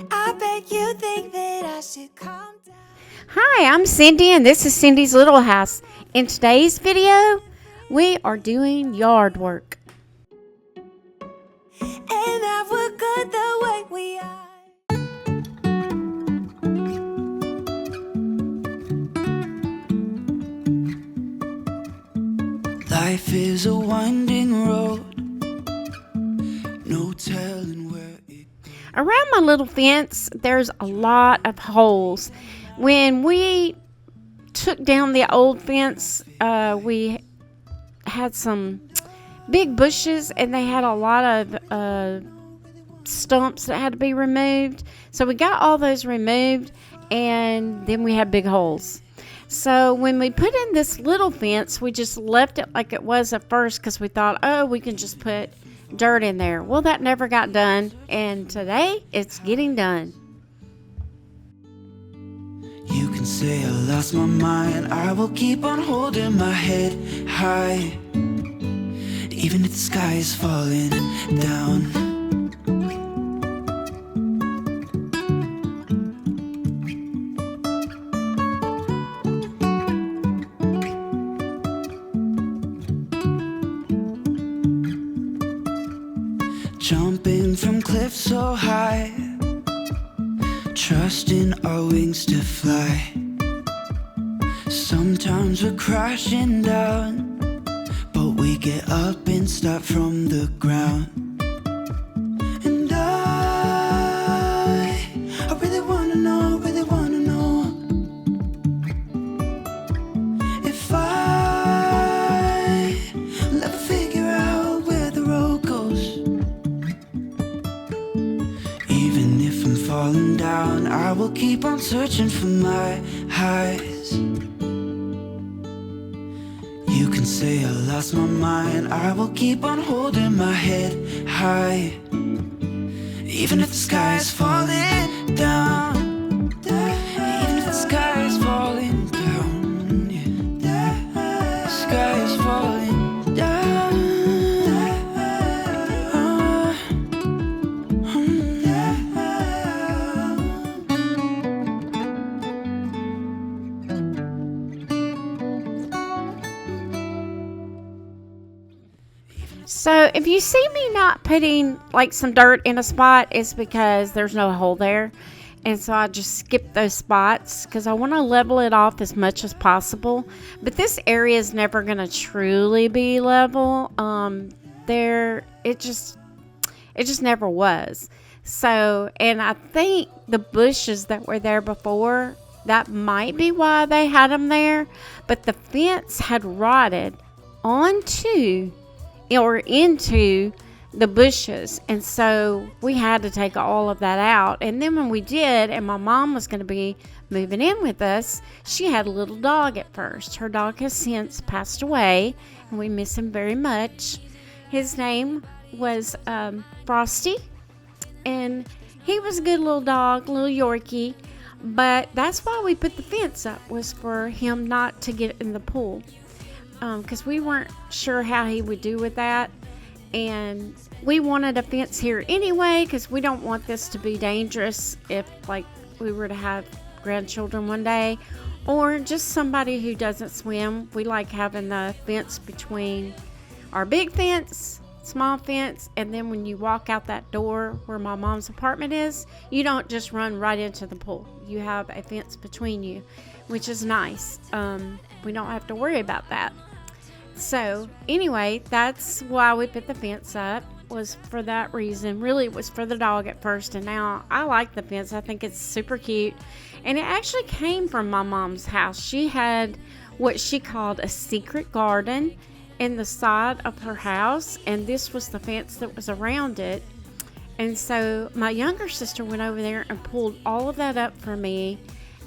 I bet you think that I should calm down. Hi, I'm Cindy, and this is Cindy's Little House. In today's video, we are doing yard work. And that we're good the way we are. Life is a winding road. No telling where it goes. Around my little fence, there's a lot of holes. When we took down the old fence, we had some big bushes, and they had a lot of stumps that had to be removed. So we got all those removed, and then we had big holes. So when we put in this little fence, we just left it like it was at first because we thought, oh, we can just put dirt in there. Well, that never got done, and today it's getting done. You can say I lost my mind. I will keep on holding my head high, even if the sky is falling down. Jumping from cliffs so high, trusting our wings to fly. Sometimes we're crashing down, but we get up and start from the ground. And I really wanna know if I'll ever figure out where the road goes. Even if I'm falling down, I will keep on searching for my highs. You can say I lost my mind. I will keep on holding my head high, even if the sky is falling down. Even if the sky is falling down, yeah. The sky is falling down. So if you see me not putting like some dirt in a spot, it's because there's no hole there. And so I just skip those spots because I want to level it off as much as possible. But this area is never going to truly be level. It just never was. So, and I think the bushes that were there before, that might be why they had them there. But the fence had rotted onto or into the bushes, and so we had to take all of that out. And then when we did, and my mom was going to be moving in with us, she had a little dog at first. Her dog has since passed away, and we miss him very much. His name was Frosty, and he was a good little dog, little Yorkie. But that's why we put the fence up, was for him not to get in the pool, because we weren't sure how he would do with that. And we wanted a fence here anyway, because we don't want this to be dangerous if like we were to have grandchildren one day, or just somebody who doesn't swim. We like having the fence between our big fence, small fence, and then when you walk out that door where my mom's apartment is, you don't just run right into the pool. You have a fence between you, which is nice. We don't have to worry about that. So anyway, that's why we put the fence up, was for that reason. Really, it was for the dog at first, and now I like the fence. I think it's super cute, and it actually came from my mom's house. She had what she called a secret garden in the side of her house, and this was the fence that was around it. And so my younger sister went over there and pulled all of that up for me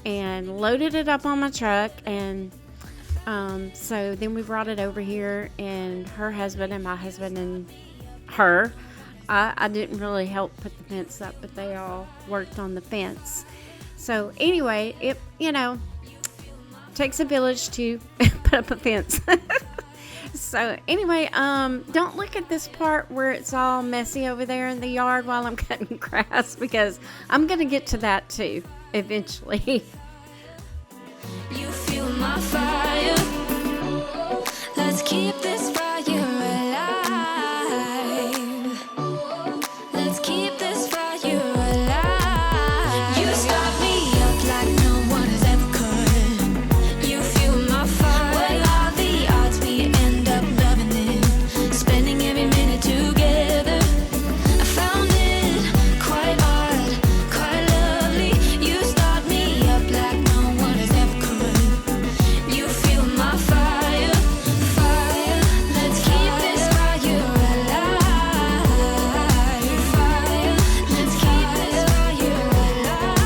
and loaded it up on my truck. And so then we brought it over here, and her husband and my husband and her, I didn't really help put the fence up, but they all worked on the fence. So anyway, it takes a village to put up a fence. So anyway, don't look at this part where it's all messy over there in the yard while I'm cutting grass, because I'm going to get to that too eventually. You feel my fire. Let's keep this fire alive. Let's keep this fire alive. You start me up like no one has ever could. You feel my fire. Well, all the odds we end up loving it, spending every minute together. I found it quite hard, quite lovely. You start me up like no one has ever could. You feel my fire, fire. Let's keep this fire alive. Fire. Let's keep this fire alive.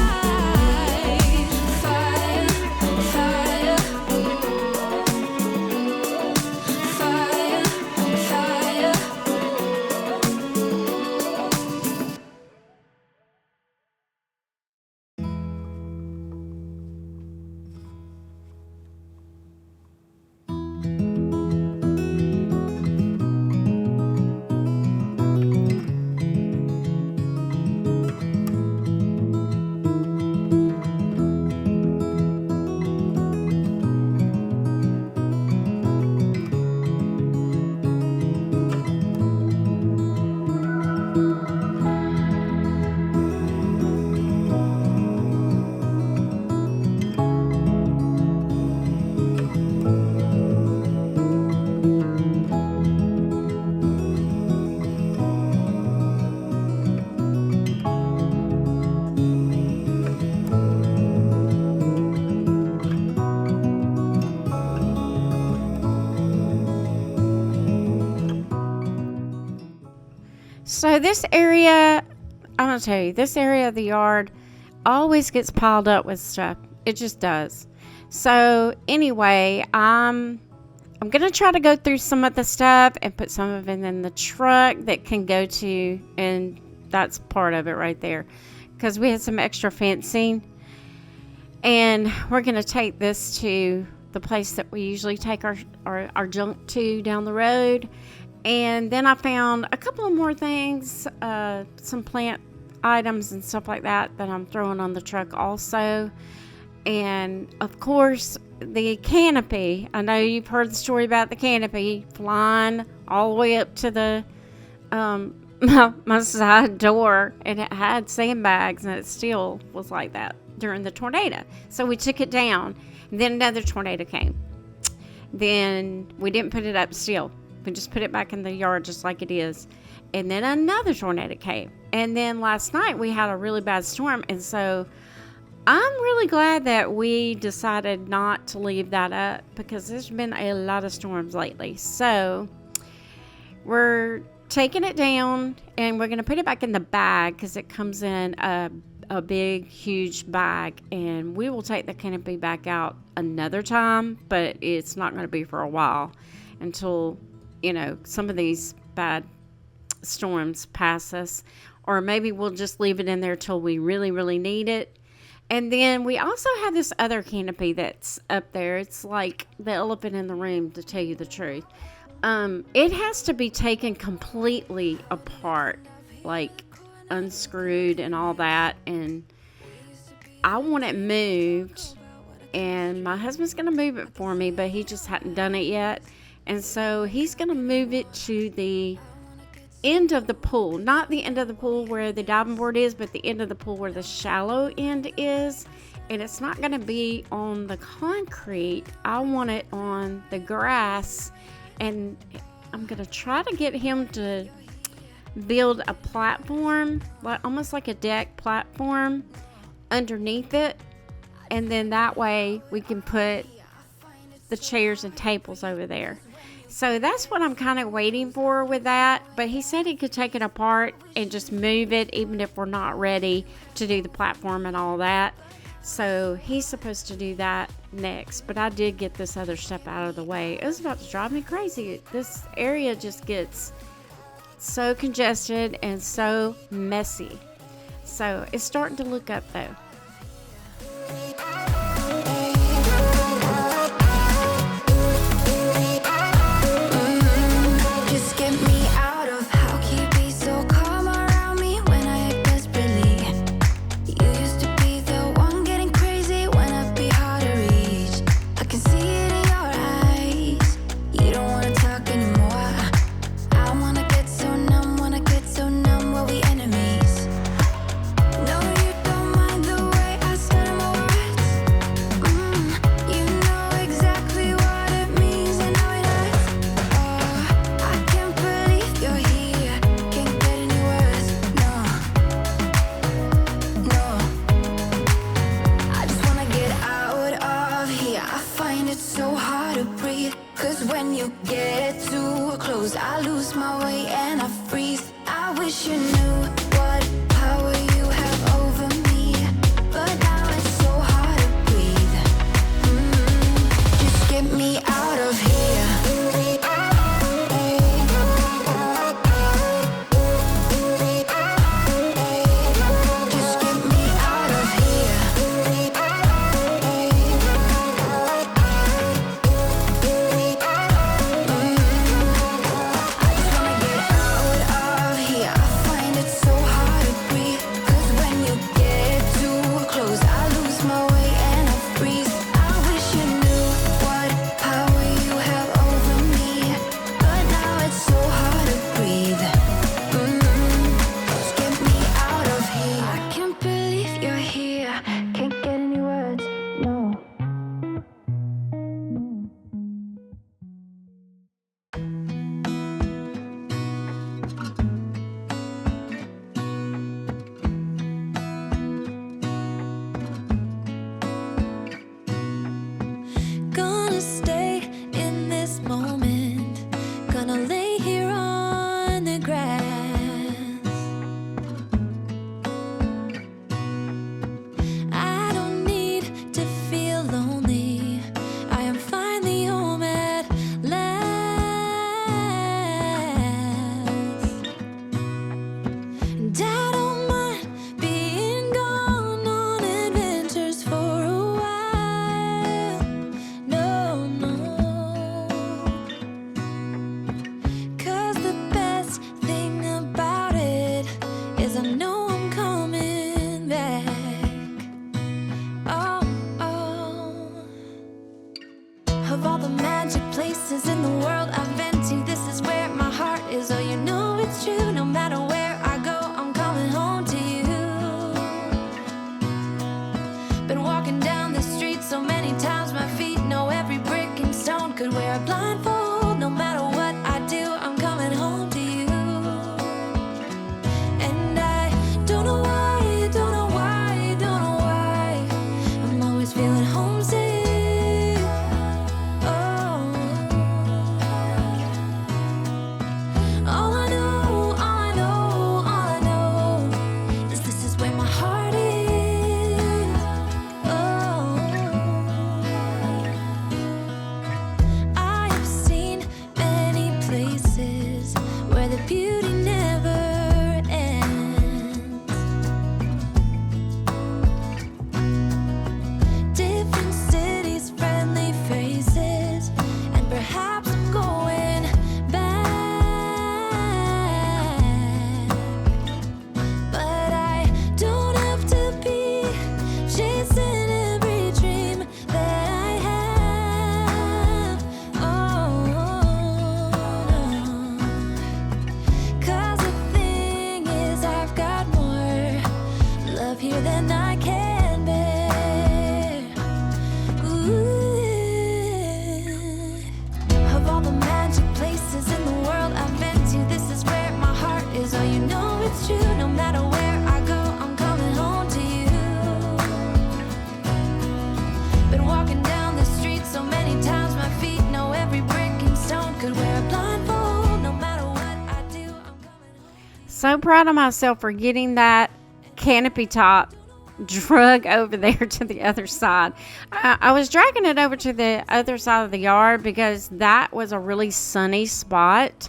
Fire, fire. Fire, fire. So this area, I'm going to tell you, this area of the yard always gets piled up with stuff. It just does. So anyway, I'm going to try to go through some of the stuff and put some of it in the truck that can go to, and that's part of it right there, because we had some extra fencing, and we're going to take this to the place that we usually take our junk to down the road. And then I found a couple of more things, some plant items and stuff like that I'm throwing on the truck also. And of course, the canopy. I know you've heard the story about the canopy flying all the way up to the my side door, and it had sandbags, and it still was like that during the tornado. So we took it down, and then another tornado came. Then we didn't put it up still. We just put it back in the yard just like it is. And then another tornado came. And then last night we had a really bad storm. And so I'm really glad that we decided not to leave that up, because there's been a lot of storms lately. So we're taking it down, and we're going to put it back in the bag, because it comes in a big, huge bag. And we will take the canopy back out another time, but it's not going to be for a while until, some of these bad storms pass us, or maybe we'll just leave it in there till we really, really need it. And then we also have this other canopy that's up there. It's like the elephant in the room, to tell you the truth. It has to be taken completely apart, like unscrewed and all that. And I want it moved, and my husband's going to move it for me, but he just hadn't done it yet. And so he's going to move it to the end of the pool, not the end of the pool where the diving board is, but the end of the pool where the shallow end is. And it's not going to be on the concrete. I want it on the grass, and I'm going to try to get him to build a platform, almost like a deck platform underneath it, and then that way we can put the chairs and tables over there. So that's what I'm kind of waiting for with that. But he said he could take it apart and just move it, even if we're not ready to do the platform and all that. So he's supposed to do that next. But I did get this other stuff out of the way. It was about to drive me crazy. This area just gets so congested and so messy. So it's starting to look up though. wish you knew what power you have over me, but now it's so hard to breathe. Just get me out of here. Just get me out of here. I just wanna get out of here. I find it so hard to breathe, 'cause when you get too close, I lose my way and I freeze. I wish you knew what power you have over me, but now it's so hard to breathe. Just get me out of here. I can't believe you're here. Can't get any words, no. Gonna stay in this moment. Gonna lay here on the grass. I don't need to feel lonely. I am finally home at last. And I don't mind being gone on adventures for a while. No, no. 'Cause the best thing about it is I know I'm coming back. Oh, oh. Of all the magic places in the world I've been to, this is where my heart is. Oh, you know it's true. No matter where I go, I'm coming home to you. Been walking down the street so many times, my feet know every brick and stone. Could wear a blindfold. No matter what I do, I'm coming home to you. And I don't know why, don't know why, don't know why I'm always feeling homesick. Oh, all I know, all I know, all I know is this is where my heart is. Oh, I have seen many places where the beauty never ends. Different cities, friendly faces, and perhaps I'm going back. But I don't have to be chasing every dream that I have. Oh, no. 'Cause the thing is, I've got more love here than I can bear. Ooh. Of all the magic places in the world I've been to, this is where my heart is. Oh, you know it's true. No matter where I go, I'm coming home to you. Been walking down the street so many times, my feet know every brick and stone. Could wear a blindfold. No matter what I do, I'm coming home. So proud of myself for getting that canopy top drug over there to the other side. I was dragging it over to the other side of the yard because that was a really sunny spot,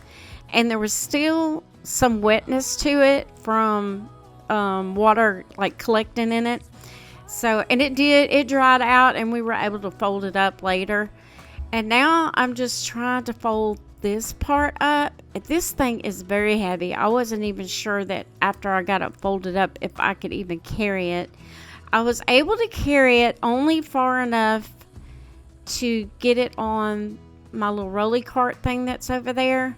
and there was still some wetness to it from water like collecting in it. So, and it dried out, and we were able to fold it up later. And now I'm just trying to fold this part up. This thing is very heavy. I wasn't even sure that after I got it folded up if I could even carry it. I was able to carry it only far enough to get it on my little rolly cart thing that's over there,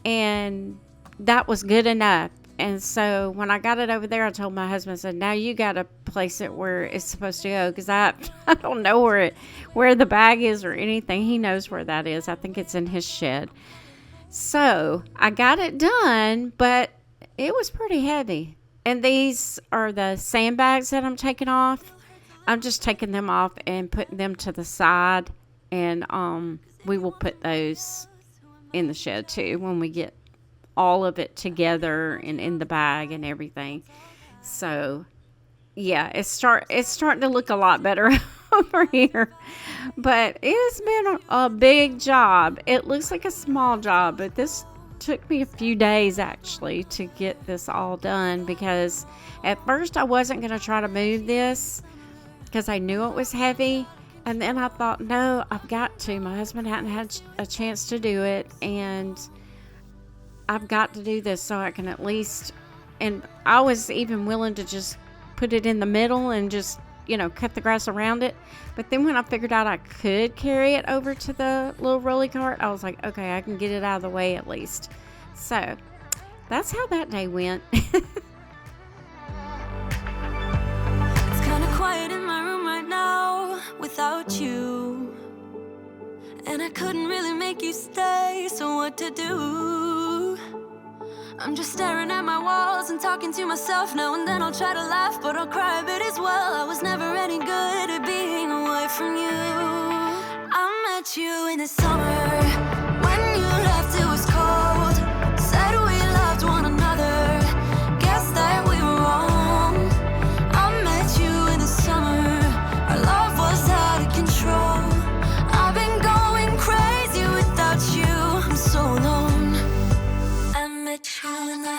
and that was good enough. And so when I got it over there, I told my husband, I said, now you got to place it where it's supposed to go, because I don't know where the bag is or anything. He knows where that is. I think it's in his shed. So I got it done, but it was pretty heavy. And these are the sandbags that I'm taking off. I'm just taking them off and putting them to the side, and we will put those in the shed too when we get all of it together and in the bag and everything. So yeah, it's starting to look a lot better over here. But it has been a big job. It looks like a small job, but this took me a few days actually to get this all done, because at first I wasn't going to try to move this because I knew it was heavy. And then I thought, no, I've got to. My husband hadn't had a chance to do it, and I've got to do this so I can at least, and I was even willing to just put it in the middle and just, cut the grass around it. But then when I figured out I could carry it over to the little rolly cart, I was like, okay, I can get it out of the way at least. So that's how that day went. It's kind of quiet in my room right now without you, and I couldn't really make you stay, so what to do? I'm just staring at my walls and talking to myself. Now and then I'll try to laugh, but I'll cry a bit as well. I was never any good at being away from you. I met you in the summer. When you left it was cold. Said we loved one another. Guess that we were wrong. I met you in the summer. Our love was out of control. I've been going crazy without you. I'm so alone. I met you in the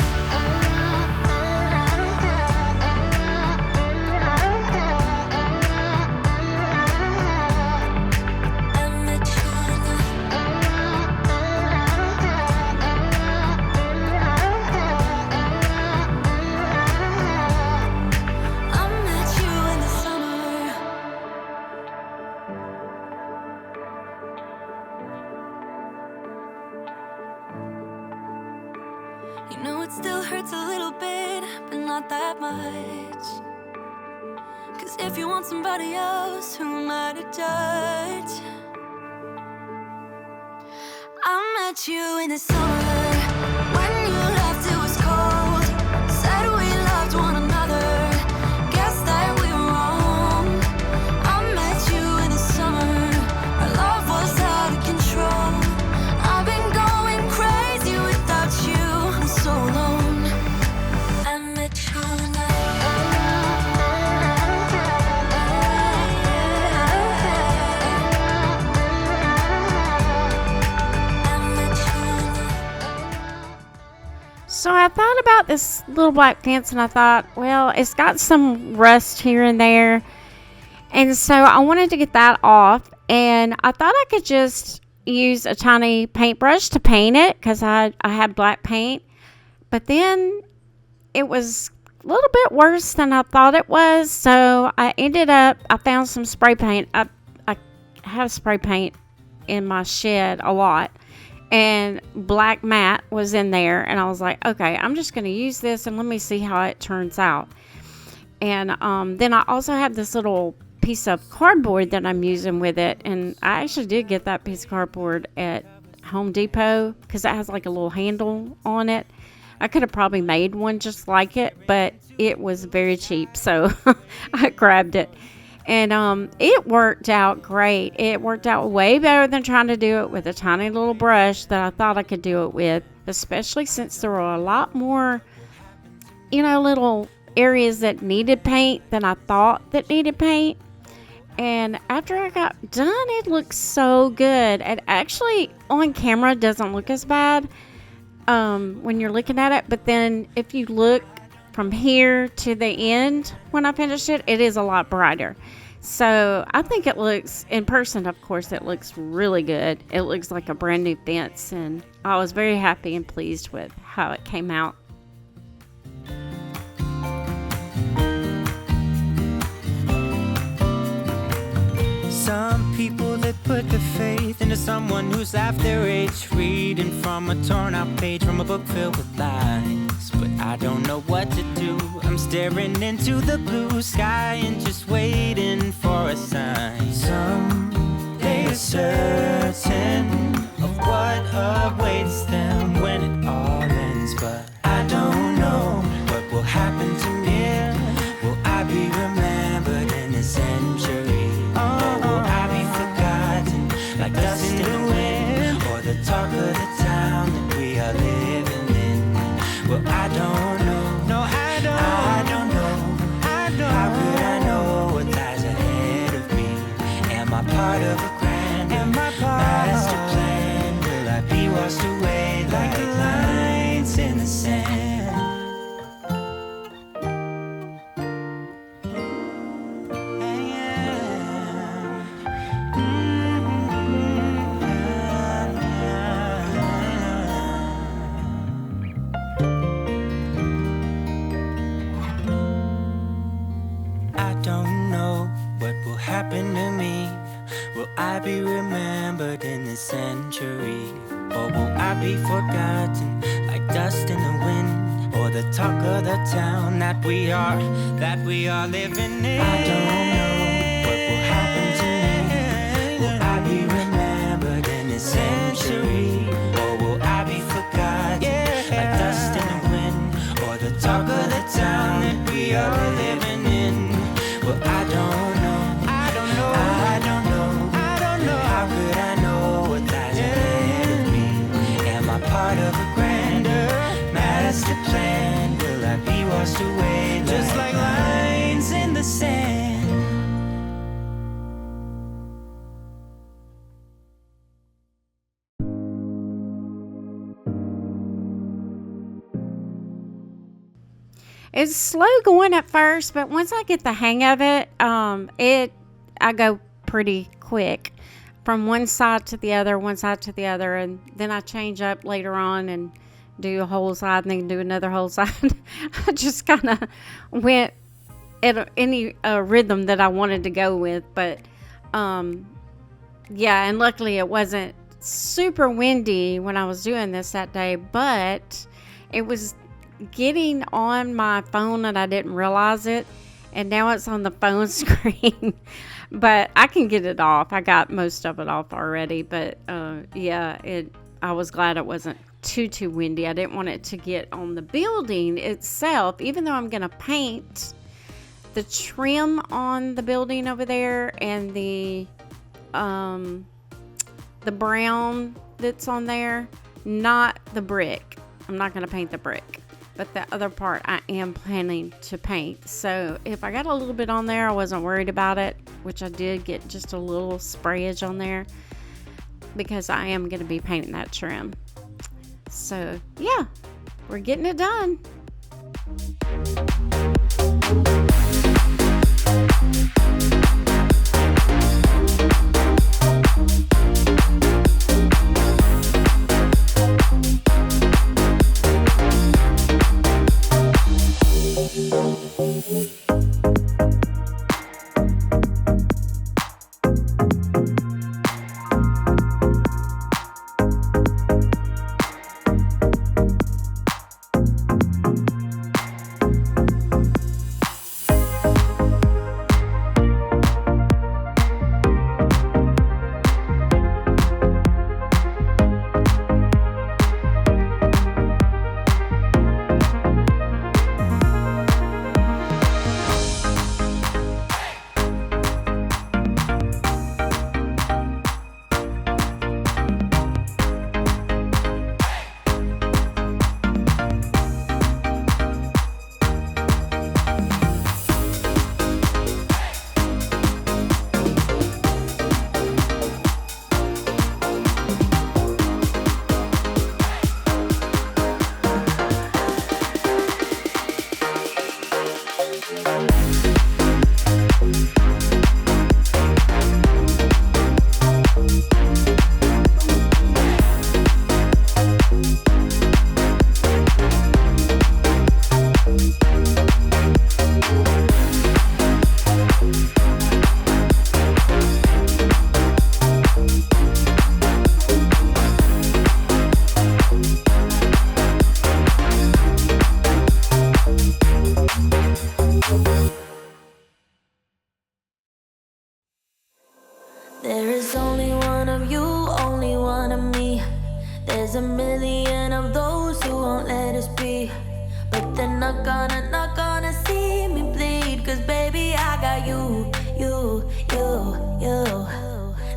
You know it still hurts a little bit, but not that much. 'Cause if you want somebody else, who am I to judge? I met you in the summer. When you left it was cold. Said we loved one another. Guess that we were wrong. I met you in the summer. Our love was out of control. I've been going crazy without you. I'm so alone. I met you in the So I thought about this little black fence, and I thought, well, it's got some rust here and there. And so I wanted to get that off. And I thought I could just use a tiny paintbrush to paint it, because I had black paint. But then it was a little bit worse than I thought it was. So I found some spray paint. I have spray paint in my shed a lot. And black matte was in there, and I was like, okay, I'm just going to use this and let me see how it turns out. And then I also have this little piece of cardboard that I'm using with it, and I actually did get that piece of cardboard at Home Depot because it has like a little handle on it. I could have probably made one just like it, but it was very cheap, so I grabbed it. And it worked out great. It worked out way better than trying to do it with a tiny little brush that I thought I could do it with, especially since there were a lot more, little areas that needed paint than I thought that needed paint. And after I got done, it looks so good. It actually, on camera, doesn't look as bad when you're looking at it. But then if you look from here to the end when I finished it, it is a lot brighter. So I think it looks, in person, of course, it looks really good. It looks like a brand new fence, and I was very happy and pleased with how it came out. Some people that put their faith into someone who's half their age, reading from a torn out page from a book filled with lies. But I don't know what to do. I'm staring into the blue sky and just waiting for a sign. Someday certain of what awaits them when it all ends. But I don't know what will happen to me. Will I be remembered in a century? Like dust in the wind, or the talk of the town that we are living in. part of a grander master plan? Will I be washed away like lines in the sand? I don't know what will happen to me. Will I be remembered in this century? Or will I be forgotten like dust in the wind? Or the talk of the town that we are living in? I don't know what will happen to me. Will I be remembered in this century? Or will I be forgotten like dust in the wind? Or the talk of the town that we are living in? Well, I don't know. How could I know what lies ahead of me? Am I part of a grander master plan? Will I be washed away just like lines in the sand? It's slow going at first, but once I get the hang of it, I go pretty quick from one side to the other, and then I change up later on and do a whole side and then do another whole side. I just kind of went at any rhythm that I wanted to go with, but yeah, and luckily it wasn't super windy when I was doing this that day, but it was getting on my phone and I didn't realize it, and now it's on the phone screen. But I can get it off. I got most of it off already, but yeah, I was glad it wasn't too windy. I didn't want it to get on the building itself, even though I'm gonna paint the trim on the building over there and the brown that's on there, not the brick. I'm not gonna paint the brick, but the other part I am planning to paint. So if I got a little bit on there, I wasn't worried about it, which I did get just a little sprayage on there because I am going to be painting that trim. So yeah, we're getting it done. There is only one of you, only one of me. There's a million of those who won't let us be. But they're not gonna see me bleed. Cause baby, I got you.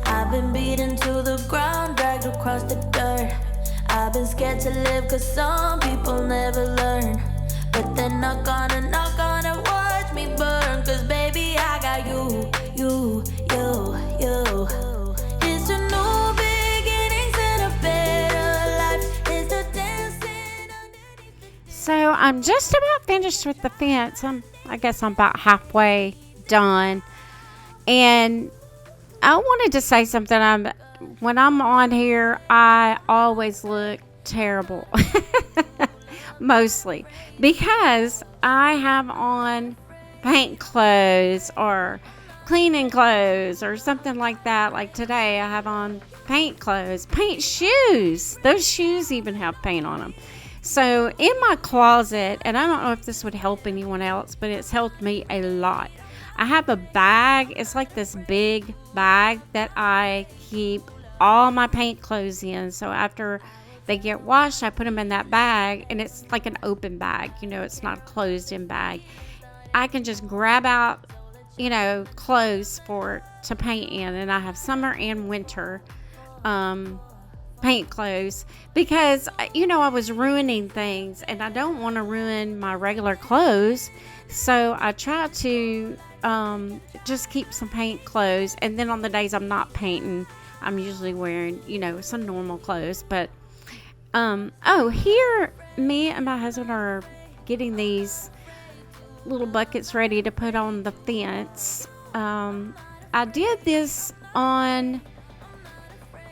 I've been beaten to the ground, dragged across the dirt. I've been scared to live cause some people never learn. But they're not gonna watch me burn. Cause baby, I got you. I'm just about finished with the fence. I guess I'm about halfway done. And I wanted to say something. When I'm on here, I always look terrible. Mostly because I have on paint clothes or cleaning clothes or something like that. Like today, I have on paint clothes, paint shoes. Those shoes even have paint on them. So in my closet, and I don't know if this would help anyone else, but it's helped me a lot. I have a bag. It's like this big bag that I keep all my paint clothes in. So after they get washed, I put them in that bag, and it's like an open bag. It's not a closed-in bag. I can just grab out, clothes to paint in, and I have summer and winter paint clothes because, I was ruining things, and I don't want to ruin my regular clothes, so I try to just keep some paint clothes, and then on the days I'm not painting, I'm usually wearing, some normal clothes. But here me and my husband are getting these little buckets ready to put on the fence. I did this on,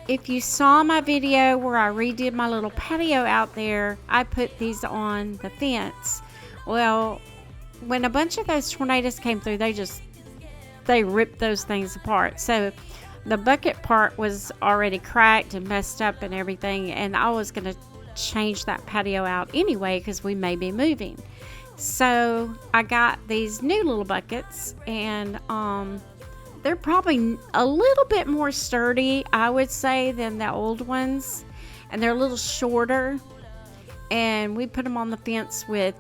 if you saw my video where I redid my little patio out there, I put these on the fence. Well, when a bunch of those tornadoes came through, they ripped those things apart. So the bucket part was already cracked and messed up and everything, and I was going to change that patio out anyway because we may be moving. So I got these new little buckets, and they're probably a little bit more sturdy, I would say, than the old ones, and they're a little shorter, and we put them on the fence with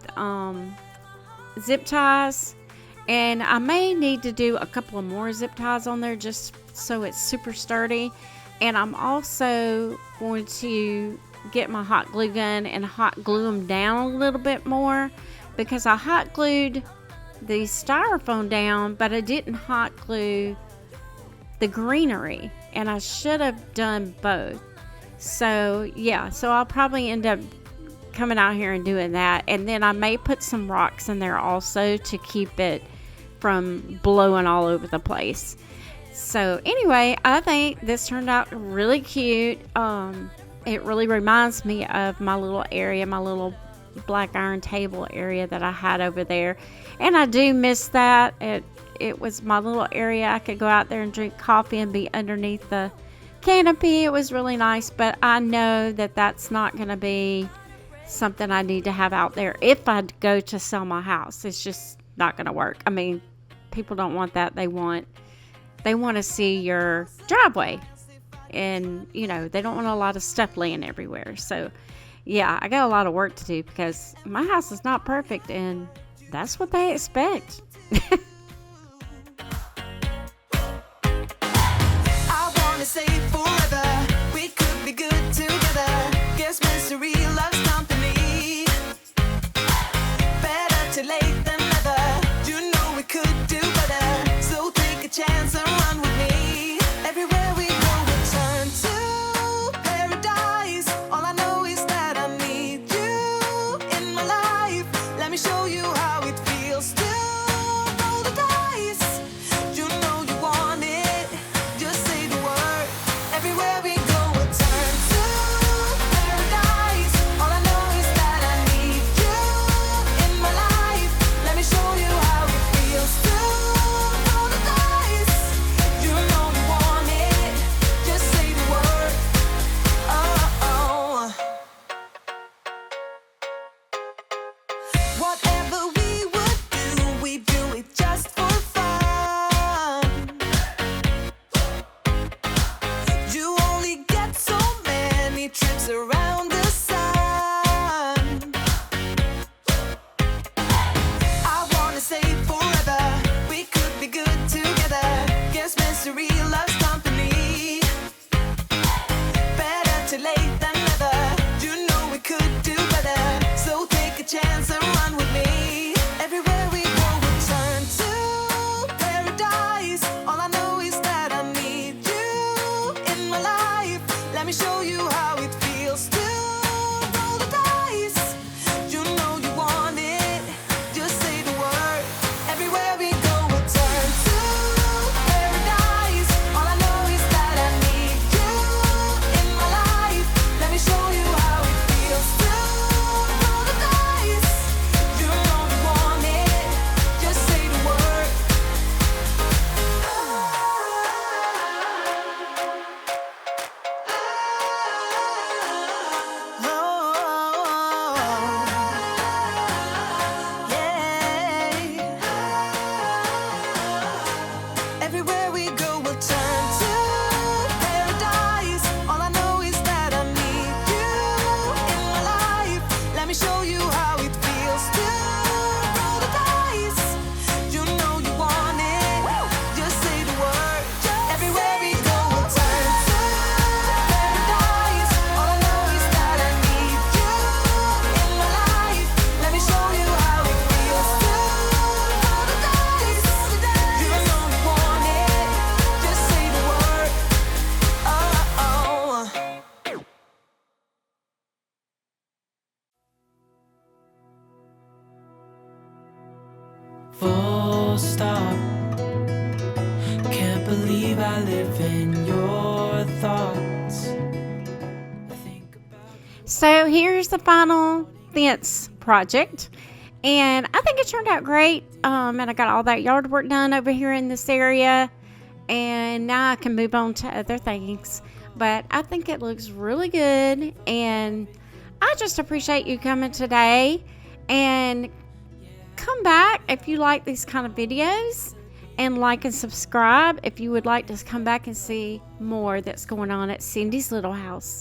zip ties, and I may need to do a couple of more zip ties on there just so it's super sturdy. And I'm also going to get my hot glue gun and hot glue them down a little bit more, because I hot glued the styrofoam down, but I didn't hot glue the greenery, and I should have done both. So yeah, so I'll probably end up coming out here and doing that, and then I may put some rocks in there also to keep it from blowing all over the place. So anyway, I think this turned out really cute. It really reminds me of my little area, my little black iron table area that I had over there, and I do miss that. It was my little area. I could go out there and drink coffee and be underneath the canopy. It was really nice, but I know that that's not going to be something I need to have out there if I go to sell my house. It's just not going to work. I mean, people don't want that. They want to see your driveway, and they don't want a lot of stuff laying everywhere. So yeah, I got a lot of work to do because my house is not perfect, and that's what they expect. I wanna say forever, we could be good together. Guess misery loves company. Better too late than never. You know we could do better. So take a chance and run with me. Everywhere we go, we turn to paradise. All I know is that I need you in my life. Let me show you how it feels to roll the dice. You know you want it, just say the word. Everywhere we go, we turn to paradise. All I know is that I need you in my life. Let me show you how it feels to roll the dice. stop. Can't believe I live in your thoughts. I think about So here's the final fence project. And I think it turned out great. And I got all that yard work done over here in this area. And now I can move on to other things. But I think it looks really good. And I just appreciate you coming today. And come back if you like these kind of videos. And like and subscribe if you would like to come back and see more that's going on at Cindy's Little House.